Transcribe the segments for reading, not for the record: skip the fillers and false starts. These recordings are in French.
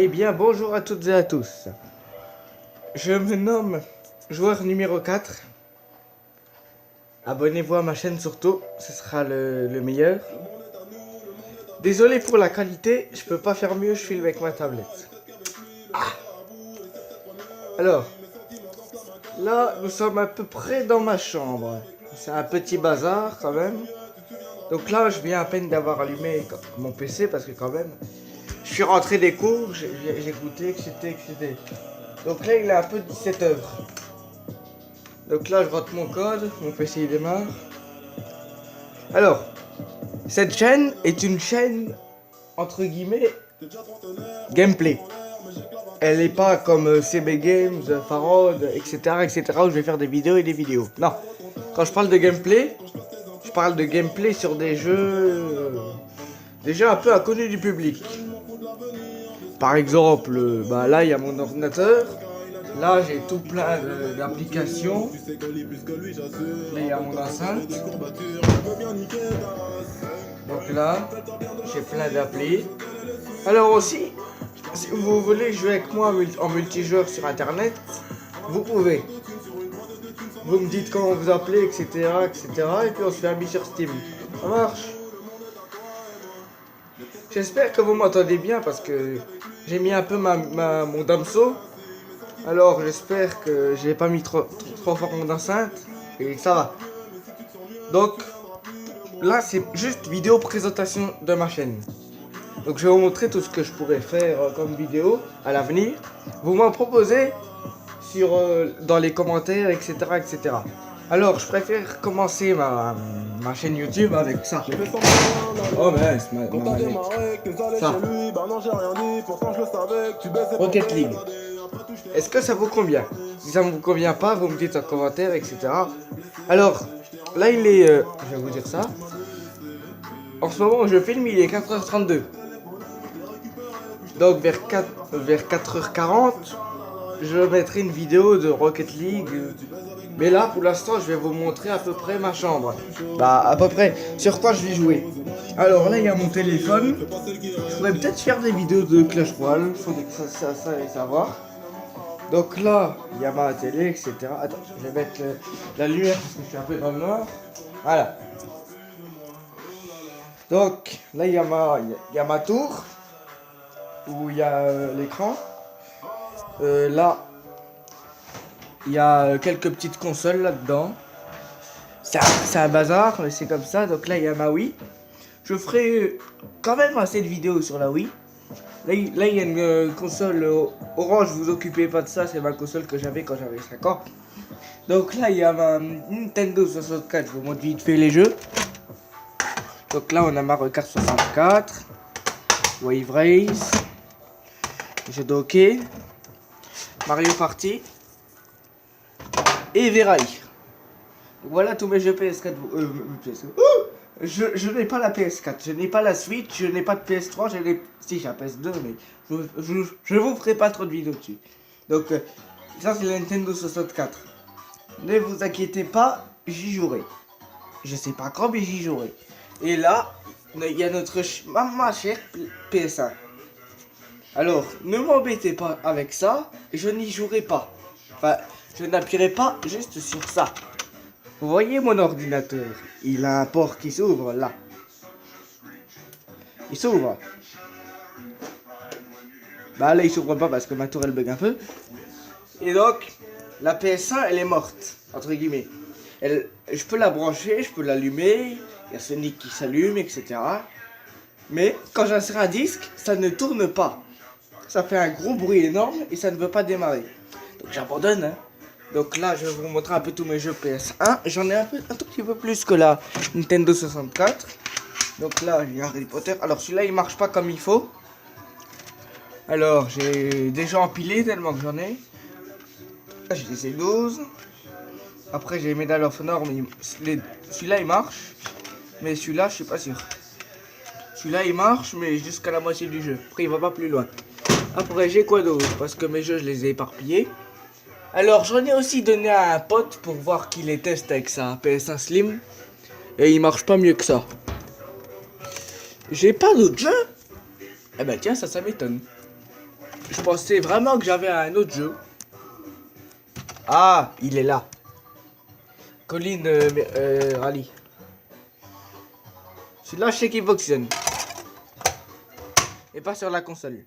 Eh bien, bonjour à toutes et à tous. Je me nomme joueur numéro 4. Abonnez-vous à ma chaîne surtout, ce sera le meilleur. Désolé pour la qualité, je peux pas faire mieux, je filme avec ma tablette. Alors, là, nous sommes à peu près dans ma chambre. C'est un petit bazar quand même. Donc là, je viens à peine d'avoir allumé mon PC parce que quand même, je suis rentré des cours, j'ai goûté, etc. Donc là, il est un peu 17h. Donc là, je rentre mon code, mon PC il démarre. Alors, cette chaîne est une chaîne, entre guillemets, gameplay. Elle n'est pas comme CB Games, Farod, etc. où je vais faire des vidéos et des vidéos. Non, quand je parle de gameplay, je parle de gameplay sur des jeux un peu inconnus du public. Par exemple, bah là, il y a mon ordinateur. Là, j'ai tout plein d'applications. Là, il y a mon enceinte. Donc là, j'ai plein d'applis. Alors aussi, si vous voulez jouer avec moi en multijoueur sur internet, vous pouvez. Vous me dites comment vous appelez, etc. Et puis on se fait un bis sur Steam. Ça marche. J'espère que vous m'entendez bien parce que j'ai mis un peu mon damso. Alors j'espère que j'ai pas mis trop fort mon enceinte et ça va. Donc là c'est juste vidéo présentation de ma chaîne. Donc je vais vous montrer tout ce que je pourrais faire comme vidéo à l'avenir. Vous m'en proposez dans les commentaires, etc. Alors je préfère commencer ma chaîne YouTube avec ça. Oh mais c'est ma ça. Rocket League. Est-ce que ça vous convient? Si ça ne vous convient pas, vous me dites en commentaire, etc. Alors, là il est... je vais vous dire ça. En ce moment où je filme, il est 4h32. Donc vers 4h40, je mettrai une vidéo de Rocket League. Mais là, pour l'instant, je vais vous montrer à peu près ma chambre. Bah, à peu près sur quoi je vais jouer. Alors là, il y a mon téléphone. Je pourrais peut-être faire des vidéos de Clash Royale. Faudrait que ça savoir. Donc là, il y a ma télé, etc. Attends, je vais mettre la lumière parce que je suis un peu dans le noir. Voilà. Donc là, il y a ma tour où il y a l'écran. Là, il y a quelques petites consoles là-dedans. C'est un bazar, mais c'est comme ça. Donc là, il y a ma Wii. Je ferai quand même assez de vidéos sur la Wii. Là, il y a une console orange, vous occupez pas de ça, c'est ma console que j'avais quand j'avais 5 ans. Donc là, il y a ma Nintendo 64, je vous montre vite fait les jeux. Donc là, on a Mario Kart 64, Wave Race, jeu de hockey, Mario Party et Verail. Voilà tous mes jeux PS4. Je n'ai pas la PS4, je n'ai pas la Switch, je n'ai pas de PS3, si j'ai la PS2, mais je vous ferai pas trop de vidéos dessus. Donc ça c'est la Nintendo 64. Ne vous inquiétez pas, j'y jouerai. Je sais pas quand, mais j'y jouerai. Et là, il y a ma chère PS1. Alors, ne m'embêtez pas avec ça, je n'y jouerai pas. Enfin, je n'appuierai pas juste sur ça. Vous voyez mon ordinateur, il a un port qui s'ouvre là. Il s'ouvre. Bah là il s'ouvre pas parce que ma tour elle bug un peu. Et donc la PS1 elle est morte, entre guillemets. Je peux la brancher, je peux l'allumer, il y a Sonic qui s'allume, etc. Mais quand j'insère un disque, ça ne tourne pas. Ça fait un gros bruit énorme et ça ne veut pas démarrer. Donc j'abandonne hein. Donc là, je vais vous montrer un peu tous mes jeux PS1. J'en ai un tout petit peu plus que la Nintendo 64. Donc là, il y a Harry Potter. Alors celui-là, il marche pas comme il faut. Alors, j'ai déjà empilé tellement que j'en ai. Là, j'ai les C12. Après, j'ai Medal of Honor. Mais celui-là, il marche. Mais celui-là, je suis pas sûr. Celui-là, il marche, mais jusqu'à la moitié du jeu. Après, il va pas plus loin. Après, j'ai quoi d'autre? Parce que mes jeux, je les ai éparpillés. Alors j'en ai aussi donné à un pote pour voir qu'il les teste avec sa PS1 Slim. Et il marche pas mieux que ça. J'ai pas d'autres jeux. Eh ben tiens, ça m'étonne. je pensais vraiment que j'avais un autre jeu. Ah, il est là. Colin Rally. Celui-là, je sais qu'il fonctionne. Et pas sur la console.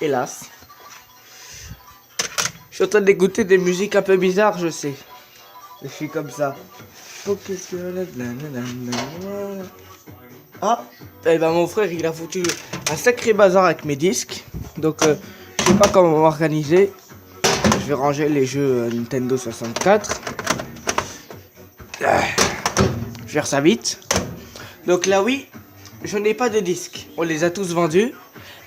Hélas. Je suis en train d'écouter des musiques un peu bizarres, je sais. Je suis comme ça. Ah, et ben mon frère il a foutu un sacré bazar avec mes disques. Donc je sais pas comment m'organiser. Je vais ranger les jeux Nintendo 64. Je vais faire ça vite. Donc là oui, je n'ai pas de disques. On les a tous vendus.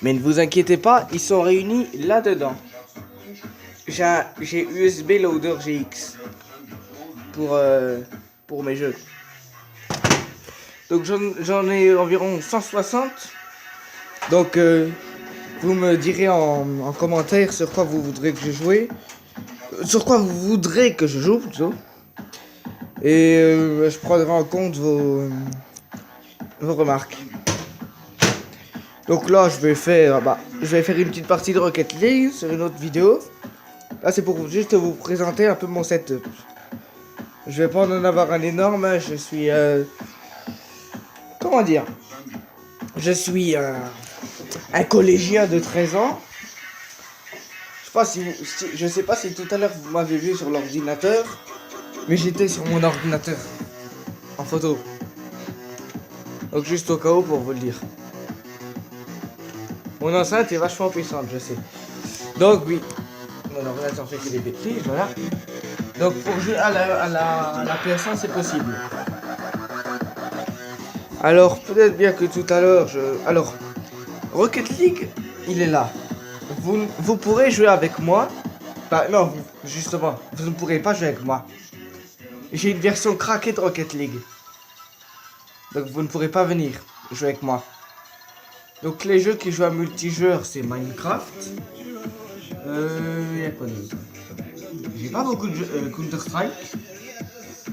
Mais ne vous inquiétez pas, ils sont réunis là-dedans. J'ai USB Loader GX pour mes jeux. Donc j'en ai environ 160. Donc vous me direz en commentaire sur quoi vous voudrez que je joue. Sur quoi vous voudrez que je joue plutôt. Et je prendrai en compte vos remarques. Donc là je vais faire une petite partie de Rocket League sur une autre vidéo. Là c'est pour juste vous présenter un peu mon setup. Je vais pas en avoir un énorme, je suis comment dire? Je suis un collégien de 13 ans. Je sais pas si tout à l'heure vous m'avez vu sur l'ordinateur, mais j'étais sur mon ordinateur en photo. Donc juste au cas où pour vous le dire. Mon enceinte est vachement puissante, je sais. Donc oui, mon ordinateur fait que des bêtises, voilà. Donc pour jouer à la PS1 c'est possible. Alors peut-être bien que tout à l'heure Alors Rocket League il est là. Vous pourrez jouer avec moi. Bah non, justement, vous ne pourrez pas jouer avec moi. J'ai une version craquée de Rocket League. Donc vous ne pourrez pas venir jouer avec moi. Donc les jeux qui jouent à multijoueur c'est Minecraft. Y'a quoi d'autre? J'ai pas beaucoup de jeux. Counter Strike.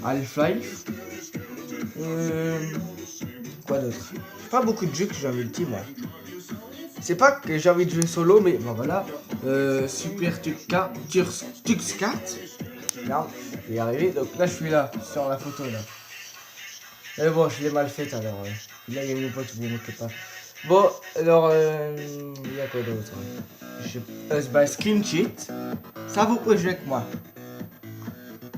Half-Life. Quoi d'autre? J'ai pas beaucoup de jeux que je joue à multi moi. C'est pas que j'ai envie de jouer solo mais bon voilà. Super Tuxcat. Non, je vais y arriver. Donc là je suis là, sur la photo là. Mais bon, je l'ai mal fait alors. Là il y a mes potes, vous moquez pas. Bon, alors il y a quoi d'autre? Bah, Screen Cheat. Ça vous pouvez jouer avec moi.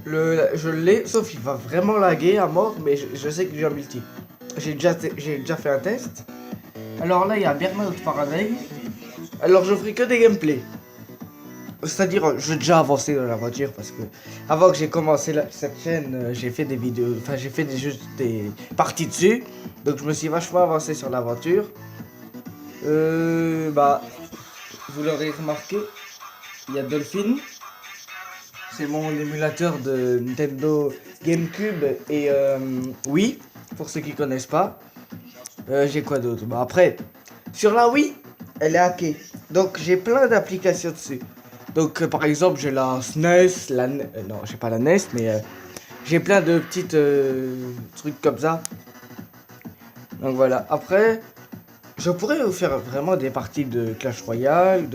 Je l'ai, sauf il va vraiment laguer à mort, mais je sais que j'ai un multi. J'ai déjà fait un test. Alors là il y a Burnout Paradise. Alors je ferai que des gameplays. C'est-à-dire j'ai déjà avancé dans la voiture parce que avant que j'ai commencé cette chaîne, j'ai fait des vidéos, enfin j'ai fait des parties dessus. Donc je me suis vachement avancé sur la voiture. Bah vous l'aurez remarqué, il y a Dolphin. C'est mon émulateur de Nintendo GameCube et Wii, pour ceux qui connaissent pas. J'ai quoi d'autre? Bah après, sur la Wii, elle est hackée. Donc j'ai plein d'applications dessus. Donc par exemple, j'ai la SNES, non, j'ai pas la NES, mais j'ai plein de petites trucs comme ça. Donc voilà, après, je pourrais vous faire vraiment des parties de Clash Royale,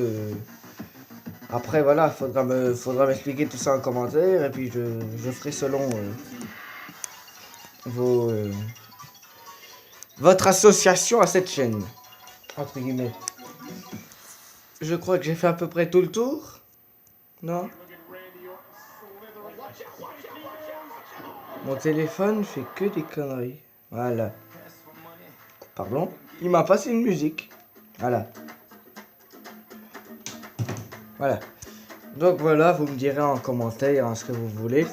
Après voilà, faudra m'expliquer tout ça en commentaire et puis je ferai selon votre association à cette chaîne, entre guillemets. Je crois que j'ai fait à peu près tout le tour. Non? Mon téléphone fait que des conneries. Voilà. Pardon? Il m'a passé une musique. Voilà. Voilà. Donc voilà, vous me direz en commentaire ce que vous voulez.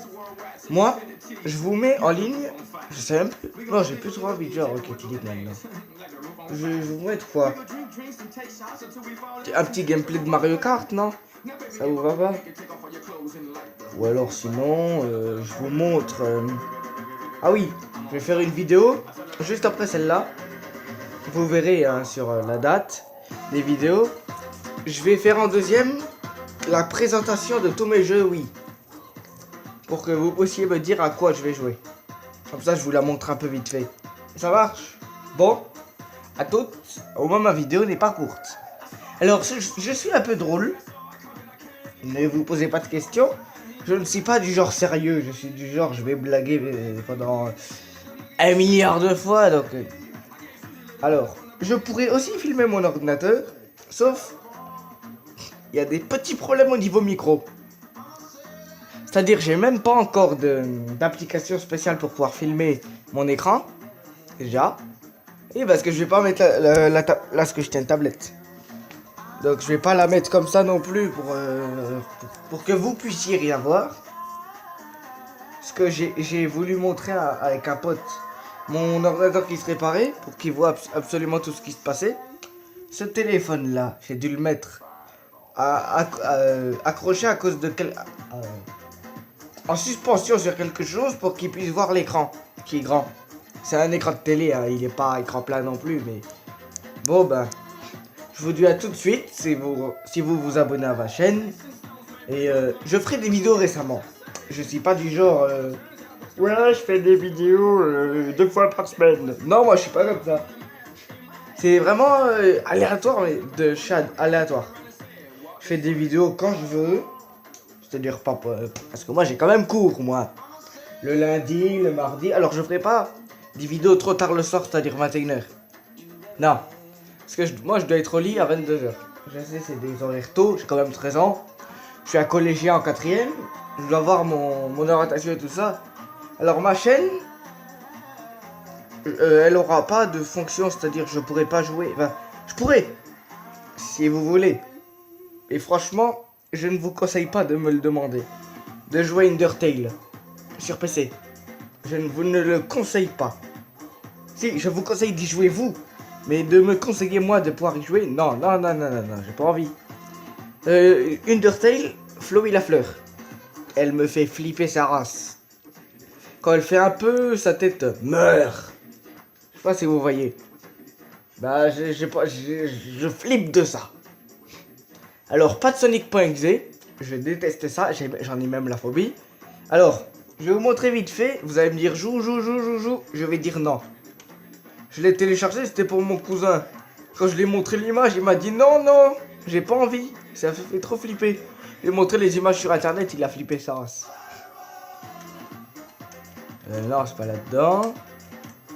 Moi, je vous mets en ligne. Je sais même plus. Non, j'ai plus trop envie de jouer à Rocket League maintenant. Je vais vous mettre quoi? Un petit gameplay de Mario Kart, non? Ça vous va pas? Ou alors sinon, je vous montre... Ah oui, je vais faire une vidéo juste après celle-là. Vous verrez hein, sur la date des vidéos. Je vais faire en deuxième la présentation de tous mes jeux Wii. Pour que vous puissiez me dire à quoi je vais jouer. Comme ça, je vous la montre un peu vite fait. Ça marche? Bon, à toutes. Au moins, ma vidéo n'est pas courte. Alors, je suis un peu drôle. Ne vous posez pas de questions. Je ne suis pas du genre sérieux. Je suis du genre, je vais blaguer pendant 1 milliard de fois. Donc, alors, je pourrais aussi filmer mon ordinateur. Sauf, il y a des petits problèmes au niveau micro. C'est-à-dire, j'ai même pas encore d'application spéciale pour pouvoir filmer mon écran. Déjà. Et parce que je vais pas mettre là, parce que je tiens une tablette. Donc je vais pas la mettre comme ça non plus pour que vous puissiez rien voir. Ce que j'ai voulu montrer avec un pote mon ordinateur qui se réparait pour qu'il voit absolument tout ce qui se passait. Ce téléphone là, j'ai dû le mettre accroché à cause de en suspension sur quelque chose pour qu'il puisse voir l'écran qui est grand. C'est un écran de télé, hein, il est pas écran plat non plus, mais bon ben, je vous dis à tout de suite si vous vous abonnez à ma chaîne. Et je ferai des vidéos récemment. Je suis pas du genre ouais, je fais des vidéos 2 fois par semaine. Non, moi je suis pas comme ça. C'est vraiment aléatoire, mais de Chad, aléatoire. Je fais des vidéos quand je veux. C'est-à-dire pas parce que moi j'ai quand même cours, moi. Le lundi, le mardi. Alors je ferai pas des vidéos trop tard le soir, c'est-à-dire 21h. Non. Parce que moi je dois être au lit à 22h. Je sais, c'est des horaires tôt, j'ai quand même 13 ans. Je suis un collégien en 4ème. Je dois avoir mon orientation et tout ça. Alors ma chaîne, elle aura pas de fonction, c'est-à-dire je pourrais pas jouer. Enfin, je pourrais, si vous voulez. Et franchement, je ne vous conseille pas de me le demander. De jouer Undertale sur PC. Je ne vous ne le conseille pas. Si, je vous conseille d'y jouer vous. Mais de me conseiller moi de pouvoir y jouer, non, j'ai pas envie. Undertale, Chloé la fleur. Elle me fait flipper sa race. Quand elle fait un peu, sa tête meurt. Je sais pas si vous voyez. Bah, je flippe de ça. Alors, pas de Sonic.exe. Je déteste ça, j'en ai même la phobie. Alors, je vais vous montrer vite fait. Vous allez me dire joue. Je vais dire non. Je l'ai téléchargé, c'était pour mon cousin. Quand je lui ai montré l'image, il m'a dit non, j'ai pas envie. Ça fait trop flipper. Je lui ai montré les images sur internet, il a flippé sa race. Non, c'est pas là-dedans.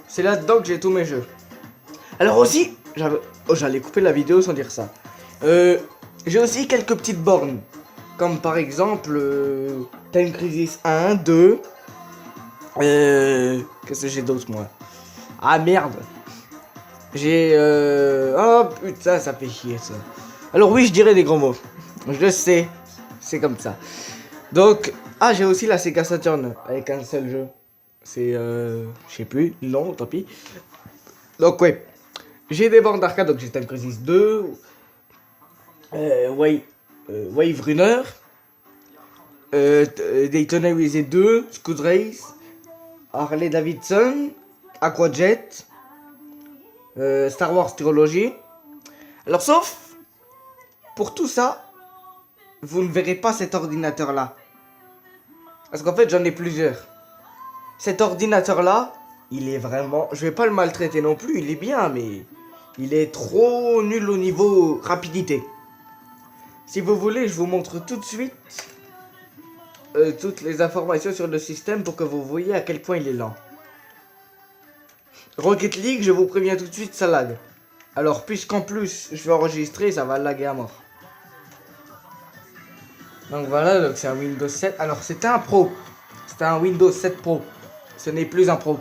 C'est là-dedans que j'ai tous mes jeux. Alors aussi, j'allais couper la vidéo sans dire ça. J'ai aussi quelques petites bornes. Comme par exemple, Time Crisis 1, 2. Qu'est-ce que j'ai d'autre moi? Ah merde. J'ai oh putain, ça fait chier ça. Alors oui, je dirais des gros mots. Je le sais. C'est comme ça. Donc, j'ai aussi la Sega Saturn avec un seul jeu. C'est je sais plus, non, tant pis. Donc ouais. J'ai des bornes d'arcade, donc j'ai Time Crisis 2. Wave Runner. Daytona USA 2, Scud Race, Harley Davidson, Aquajet, Star Wars Trilogy. Alors sauf, pour tout ça, vous ne verrez pas cet ordinateur là. Parce qu'en fait j'en ai plusieurs. Cet ordinateur là, il est vraiment... Je vais pas le maltraiter non plus, il est bien, mais il est trop nul au niveau rapidité. Si vous voulez, je vous montre tout de suite toutes les informations sur le système pour que vous voyez à quel point il est lent. Rocket League, je vous préviens tout de suite, ça lag. Alors, puisqu'en plus, je vais enregistrer, ça va laguer à mort. Donc voilà, donc c'est un Windows 7. Alors, c'était un Pro. C'était un Windows 7 Pro. Ce n'est plus un Pro.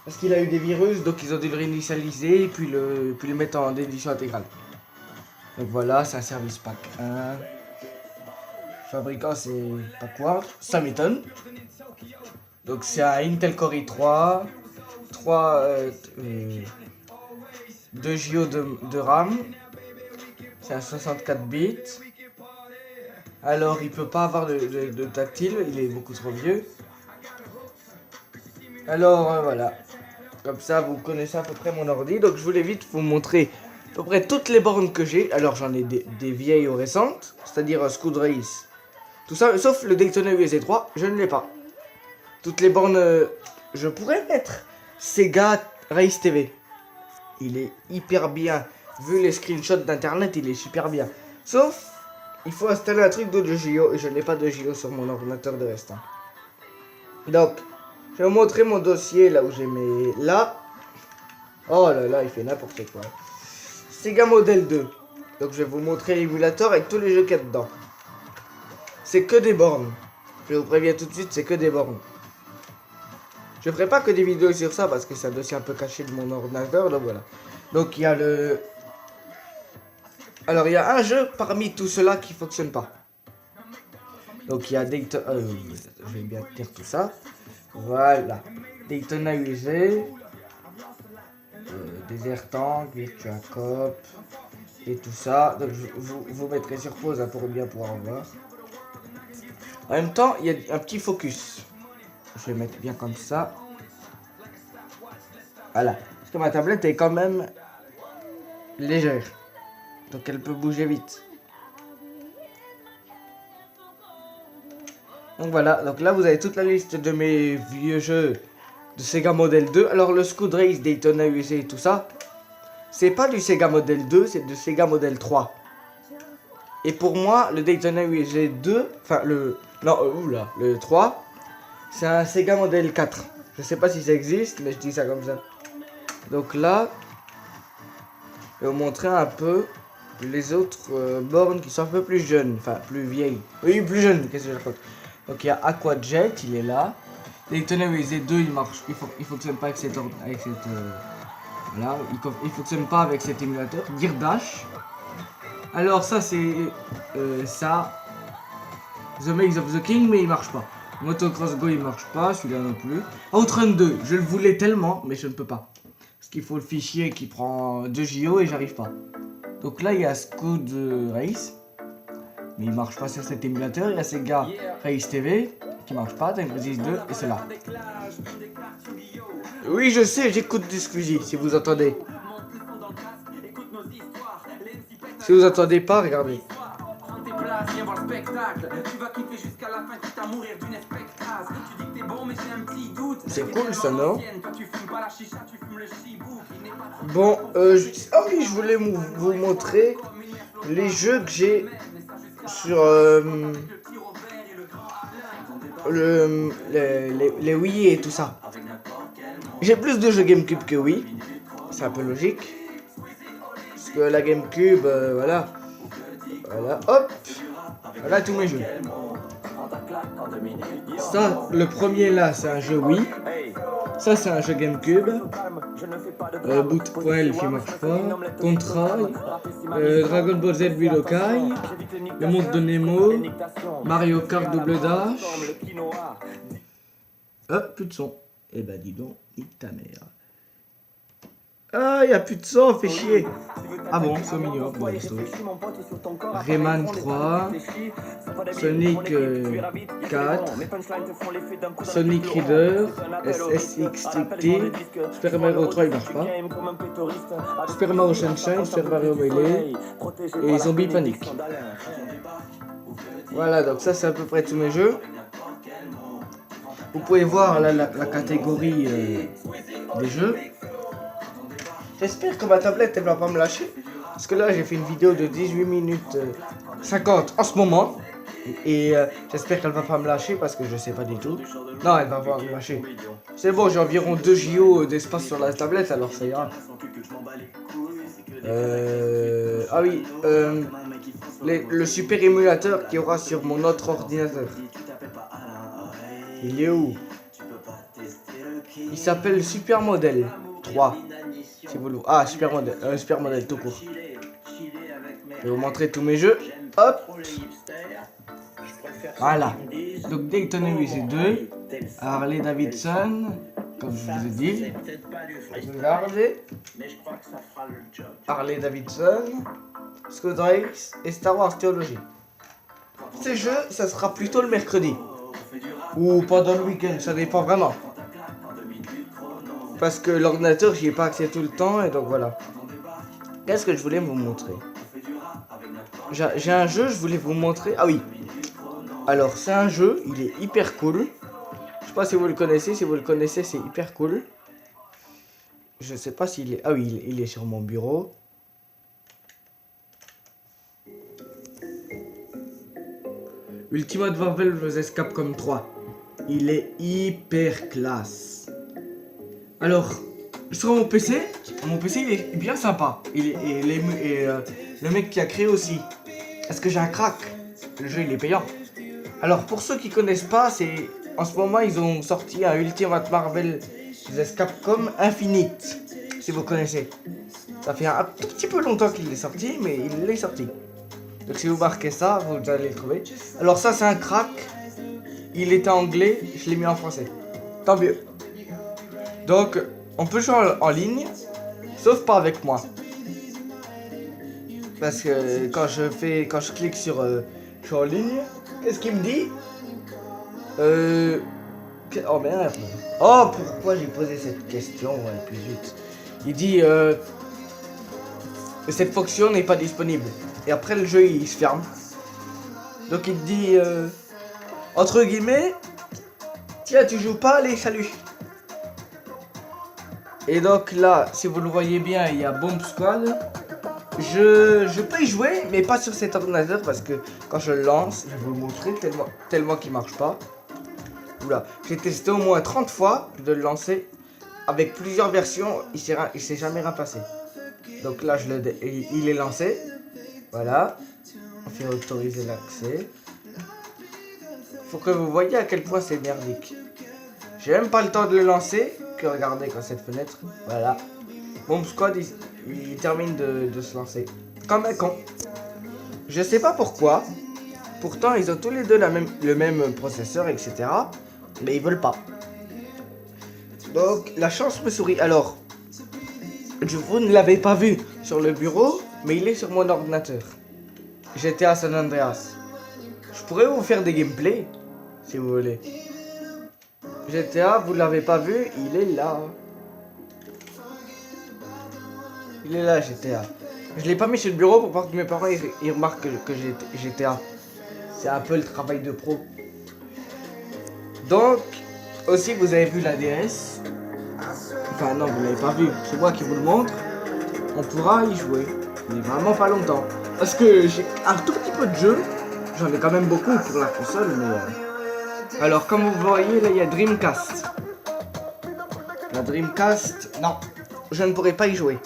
Parce qu'il a eu des virus, donc ils ont dû le réinitialiser, puis le mettre en édition intégrale. Donc voilà, c'est un service pack 1. Fabricant, c'est pas quoi, ça m'étonne. Donc c'est un Intel Core i3, 2 Go de RAM. C'est un 64 bits. Alors il peut pas avoir de tactile, il est beaucoup trop vieux. Alors voilà. Comme ça vous connaissez à peu près mon ordi. Donc je voulais vite vous montrer à peu près toutes les bornes que j'ai. Alors j'en ai des vieilles aux récentes, c'est-à-dire Scud Race. Tout ça, sauf le Daytona USA 3, je ne l'ai pas. Toutes les bornes, je pourrais mettre Sega Race TV. Il est hyper bien. vu les screenshots d'internet, il est super bien. Sauf, il faut installer un truc de JO et je n'ai pas de JO sur mon ordinateur de reste. Donc, je vais vous montrer mon dossier là où j'ai mes... Là, oh là là, il fait n'importe quoi. Sega Model 2. Donc je vais vous montrer l'émulateur avec tous les jeux qu'il y a dedans. C'est que des bornes. Je vous préviens tout de suite, c'est que des bornes. Je ferai pas que des vidéos sur ça parce que c'est un dossier un peu caché de mon ordinateur, donc voilà. Donc il y a le... Alors il y a un jeu parmi tout cela qui fonctionne pas. Donc il y a Daytona... je vais bien tenir tout ça. Voilà. Daytona USA. Desert Tank, Virtua Cop. Et tout ça. Donc je vous mettrai sur pause hein, pour bien pouvoir voir. En même temps, il y a un petit focus. Je vais mettre bien comme ça. Voilà. Parce que ma tablette est quand même légère. Donc elle peut bouger vite. Donc voilà. Donc là, vous avez toute la liste de mes vieux jeux de Sega Model 2. Alors le Scud Race, Daytona USA et tout ça, c'est pas du Sega Model 2, c'est du Sega Model 3. Et pour moi, le Daytona USA 2, enfin le... Non, oula, le 3, c'est un Sega Model 4. Je sais pas si ça existe, mais je dis ça comme ça. Donc là, je vais vous montrer un peu les autres bornes qui sont un peu plus jeunes, enfin plus vieilles. Oui, plus jeunes, qu'est-ce que je raconte. Donc il y a Aquajet, il est là. Daytona USA 2, il marche, il fonctionne pas avec cette voilà, il fonctionne pas avec cet émulateur. Gear Dash. Alors ça c'est ça. The Maze of the King, mais il marche pas. Motocross Go, il marche pas, celui-là non plus. Outrun 2, je le voulais tellement, mais je ne peux pas. Parce qu'il faut le fichier qui prend 2 JO et j'arrive pas. Donc là, il y a Scud Race, mais il marche pas sur cet émulateur. Il y a Sega Race TV, qui marche pas, Time Crisis 2, et c'est là. Oui, je sais, j'écoute du Squeezie, si vous entendez. Si vous entendez pas, regardez. Viens voir le spectacle, tu vas kiffer jusqu'à la fin, quitte à mourir d'une expectase. Tu dis que t'es bon, mais j'ai un petit doute. C'est cool ça, non? Bon, ah oui, je voulais vous montrer les jeux que j'ai sur les Wii et tout ça. J'ai plus de jeux GameCube que Wii, c'est un peu logique. Parce que la GameCube, voilà. Voilà, hop. Voilà tous mes jeux. Ça, le premier là, c'est un jeu Wii. Ça, c'est un jeu GameCube. Boot.elf qui marche pas. Contra. Dragon Ball Z Budokai. Le monde de Nemo. Mario Kart Double Dash. Hop, plus de son. Eh ben, dis donc, nique ta mère. Ah, y a plus de son, fait chier. Ah bon, c'est mignon. Bon, Rayman 3, Sonic 4, Sonic Reader, SSX Trick, Super Mario 3 il marche pas, Super Mario Sunshine, Super Mario Melee et Zombie Panic. Voilà, donc ça c'est à peu près tous mes jeux. Vous pouvez voir là, la catégorie des jeux. J'espère que ma tablette elle va pas me lâcher. Parce que là j'ai fait une vidéo de 18 minutes 50 en ce moment. Et j'espère qu'elle va pas me lâcher parce que je sais pas du tout. Non, elle va pas me lâcher. C'est bon, j'ai environ 2 JO d'espace sur la tablette alors ça ira. Ah oui, le super émulateur qu'il y aura sur mon autre ordinateur. Il est où? Il s'appelle Super Model 3. Si vous le... Ah, Super Model tout court. Je vais vous montrer tous mes jeux. Hop. Voilà. Donc Daytona USA 2, Harley Davidson, comme je vous ai dit. Regardez. Harley Davidson, Scud Race et Star Wars Theology. Ces jeux, ça sera plutôt le mercredi. Ou pendant le week-end, ça dépend vraiment. Parce que l'ordinateur, j'y ai pas accès tout le temps et donc voilà. Qu'est-ce que je voulais vous montrer? J'ai un jeu, je voulais vous montrer. Ah oui. Alors, c'est un jeu, il est hyper cool. Je sais pas si vous le connaissez. Si vous le connaissez, c'est hyper cool. Je sais pas s'il est... Ah oui, il est sur mon bureau. Ultimate Marvel vs Capcom 3. Il est hyper classe. Alors, sur mon PC il est bien sympa. Le mec qui a créé aussi. Est-ce que j'ai un crack? Le jeu il est payant. Alors pour ceux qui connaissent pas, c'est en ce moment ils ont sorti un Ultimate Marvel vs Capcom Infinite. Si vous connaissez. Ça fait un tout petit peu longtemps qu'il est sorti, mais il est sorti. Donc si vous marquez ça, vous allez le trouver. Alors ça c'est un crack. Il était anglais, je l'ai mis en français. Tant mieux. Donc on peut jouer en ligne, sauf pas avec moi. Parce que quand je clique sur je suis en ligne, qu'est-ce qu'il me dit? Oh merde. Oh pourquoi j'ai posé cette question? Ouais, plus vite. Il dit cette fonction n'est pas disponible. Et après le jeu il se ferme. Donc il dit entre guillemets, tiens tu joues pas, allez salut. Et donc là, si vous le voyez bien, il y a Bomb Squad. Je peux y jouer, mais pas sur cet ordinateur parce que quand je le lance, je vais vous le montrer tellement qu'il marche pas. Oula, j'ai testé au moins 30 fois de le lancer avec plusieurs versions, il s'est jamais rien passé. Donc là, il est lancé. Voilà, on fait autoriser l'accès. Faut que vous voyez à quel point c'est merdique. J'ai même pas le temps de le lancer que regardez quand cette fenêtre. Voilà. Bomb Squad, il termine de se lancer. Comme un con. Je sais pas pourquoi. Pourtant, ils ont tous les deux le même processeur, etc. Mais ils veulent pas. Donc, la chance me sourit. Alors, vous ne l'avez pas vu sur le bureau, mais il est sur mon ordinateur. GTA San Andreas. Je pourrais vous faire des gameplays, si vous voulez. GTA, vous l'avez pas vu, il est là. Il est là, GTA. Je l'ai pas mis sur le bureau pour pas que mes parents ils remarquent que j'ai GTA. C'est un peu le travail de pro. Donc, aussi vous avez vu la DS. Enfin non, vous l'avez pas vu. C'est moi qui vous le montre. On pourra y jouer. Mais vraiment pas longtemps. Parce que j'ai un tout petit peu de jeux. J'en ai quand même beaucoup pour la console, mais... Alors, comme vous voyez, là, il y a Dreamcast. La Dreamcast, non. Je ne pourrai pas y jouer.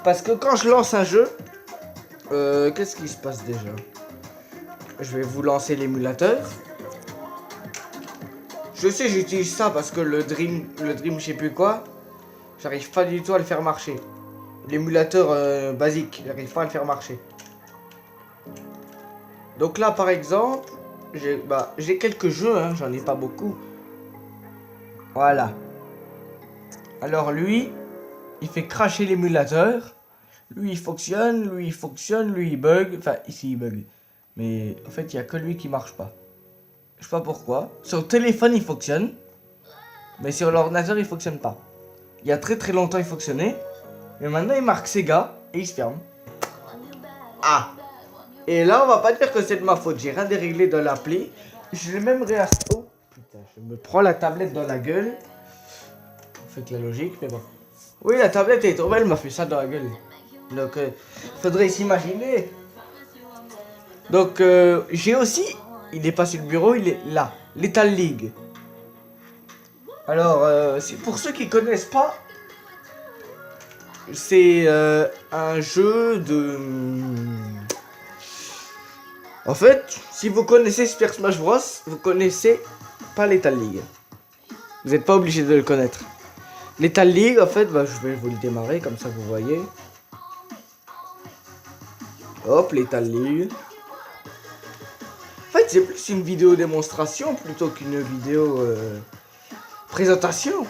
Parce que quand je lance un jeu... qu'est-ce qui se passe déjà? Je vais vous lancer l'émulateur. Je sais, j'utilise ça parce que le Dream, je sais plus quoi, j'arrive pas du tout à le faire marcher. L'émulateur basique, j'arrive pas à le faire marcher. Donc là, par exemple, j'ai quelques jeux, hein, j'en ai pas beaucoup. Voilà. Alors lui, il fait cracher l'émulateur. Lui, il fonctionne, lui, il bug. Enfin, ici, il bug. Mais en fait, il y a que lui qui marche pas. Je sais pas pourquoi. Sur le téléphone, il fonctionne. Mais sur l'ordinateur, il fonctionne pas. Il y a très longtemps, il fonctionnait. Mais maintenant, il marque Sega et il se ferme. Ah! Et là, on va pas dire que c'est de ma faute. J'ai rien déréglé dans l'appli. Je l'ai même réinstallé. Oh putain, je me prends la tablette dans la gueule. On fait que la logique, mais bon. Oui, la tablette est trop belle, elle m'a fait ça dans la gueule. Donc, faudrait s'imaginer. Donc, j'ai aussi... Il est pas sur le bureau, il est là. Lethal League. Alors, pour ceux qui connaissent pas, c'est un jeu de... En fait, si vous connaissez Super Smash Bros, vous connaissez pas Lethal League. Vous n'êtes pas obligé de le connaître. Lethal League, en fait, je vais vous le démarrer, comme ça vous voyez. Hop, Lethal League. En fait, c'est plus une vidéo démonstration plutôt qu'une vidéo présentation.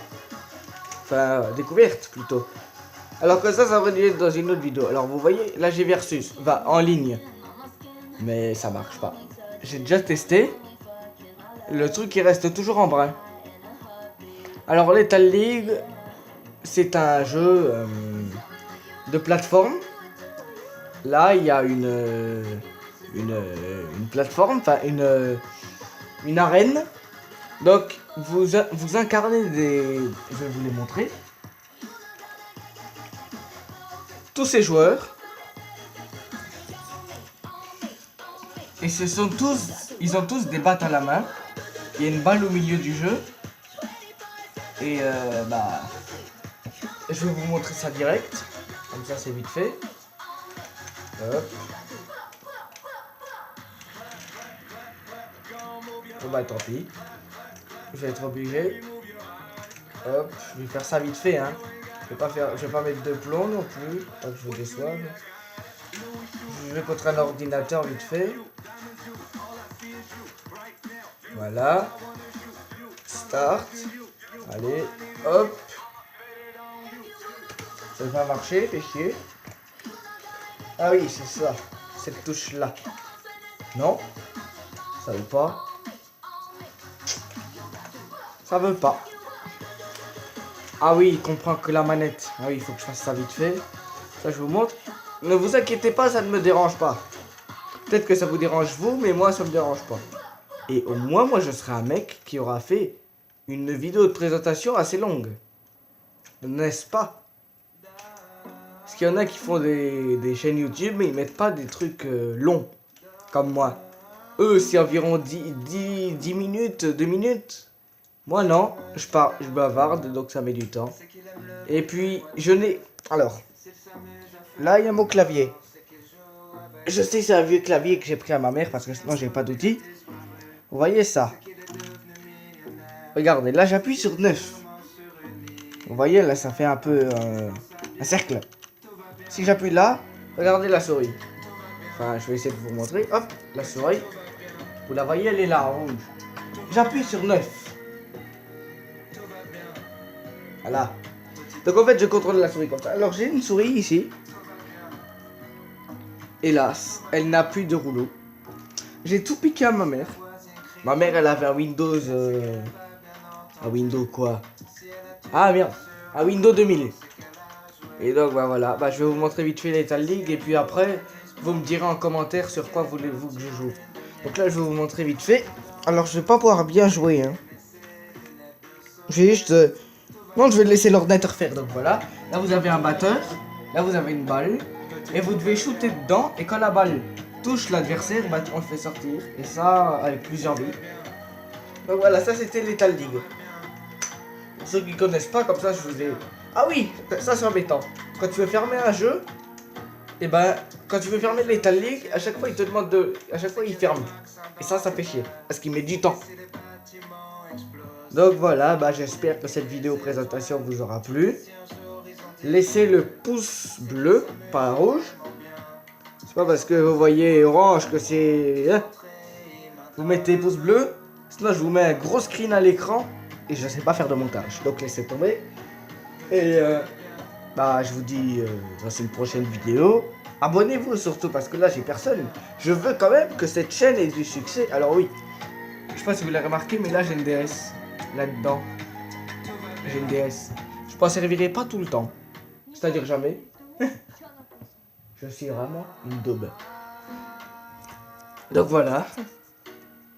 Enfin, découverte plutôt. Alors que ça va être dans une autre vidéo. Alors vous voyez, là j'ai Versus, va en ligne. Mais ça marche pas. J'ai déjà testé. Le truc il reste toujours en brun. Alors Lethal League, c'est un jeu de plateforme. Là il y a une plateforme, enfin une arène. Donc vous incarnez des... Je vais vous les montrer. Tous ces joueurs. Et ce sont tous ils ont tous des battes à la main. Il y a une balle au milieu du jeu. Et bah, je vais vous montrer ça direct. Comme ça, c'est vite fait. Hop. Bon bah tant pis. Je vais être obligé. Hop, je vais faire ça vite fait, hein. Je vais pas mettre de plomb non plus, pas que je vous déçoive. Je vais contre un ordinateur vite fait. Voilà. Start. Allez, hop. Ça va marcher, fait chier. Ah oui, c'est ça. Cette touche là. Non, ça veut pas. Ça veut pas. Ah oui, il comprend que la manette. Ah oui, il faut que je fasse ça vite fait. Ça, je vous montre. Ne vous inquiétez pas, ça ne me dérange pas. Peut-être que ça vous dérange vous, mais moi, ça me dérange pas. Et au moins, moi, je serai un mec qui aura fait une vidéo de présentation assez longue. N'est-ce pas? Parce qu'il y en a qui font des chaînes YouTube, mais ils mettent pas des trucs longs. Comme moi. Eux, c'est environ 10 minutes, 2 minutes. Moi non, je bavarde, donc ça met du temps. Et puis, je n'ai... Alors, là, il y a mon clavier. Je sais que c'est un vieux clavier que j'ai pris à ma mère, parce que sinon, j'ai pas d'outils. Vous voyez ça? Regardez, là, j'appuie sur 9. Vous voyez, là, ça fait un peu un cercle. Si j'appuie là, regardez la souris. Enfin, je vais essayer de vous montrer. Hop, la souris. Vous la voyez, elle est là, en rouge. J'appuie sur 9. Voilà. Donc en fait, je contrôle la souris comme ça. Alors j'ai une souris ici. Hélas, elle n'a plus de rouleau. J'ai tout piqué à ma mère. Ma mère, elle avait un Windows... Un Windows quoi? Ah merde, un Windows 2000. Et donc bah voilà, bah, je vais vous montrer vite fait l'État League. Et puis après, vous me direz en commentaire sur quoi voulez-vous que je joue. Donc là, je vais vous montrer vite fait. Alors je vais pas pouvoir bien jouer. Hein. Je vais juste... Non, je vais laisser l'ordinateur faire. Donc voilà, là vous avez un batteur, là vous avez une balle, et vous devez shooter dedans. Et quand la balle touche l'adversaire, bah, on le fait sortir. Et ça, avec plusieurs vies. Donc voilà, ça c'était l'État League. Pour ceux qui connaissent pas, comme ça je vous ai... Ah oui, ça c'est embêtant. Quand tu veux fermer un jeu, et ben quand tu veux fermer l'État League, à chaque fois il te demande de... À chaque fois il ferme. Et ça fait chier, parce qu'il met du temps. Donc voilà, bah j'espère que cette vidéo présentation vous aura plu. Laissez le pouce bleu, pas rouge. C'est pas parce que vous voyez orange que c'est... Vous mettez pouce bleu. Sinon je vous mets un gros screen à l'écran. Et je sais pas faire de montage. Donc laissez tomber. Et bah je vous dis dans une prochaine vidéo. Abonnez-vous surtout parce que là j'ai personne. Je veux quand même que cette chaîne ait du succès. Alors oui. Je sais pas si vous l'avez remarqué, mais là j'ai une DS. Là-dedans. J'ai une DS. Je m'en servirai pas tout le temps. C'est-à-dire jamais. Je suis vraiment une daube. Donc voilà.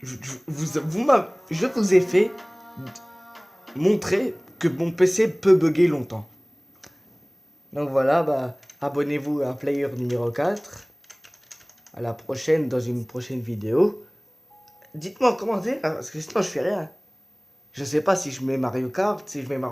Je vous ai fait montrer que mon PC peut bugger longtemps. Donc voilà, bah abonnez-vous à Player numéro 4. À la prochaine dans une prochaine vidéo. Dites-moi en commentaire, parce que sinon je fais rien. Je sais pas si je mets Mario Kart, si je mets Mario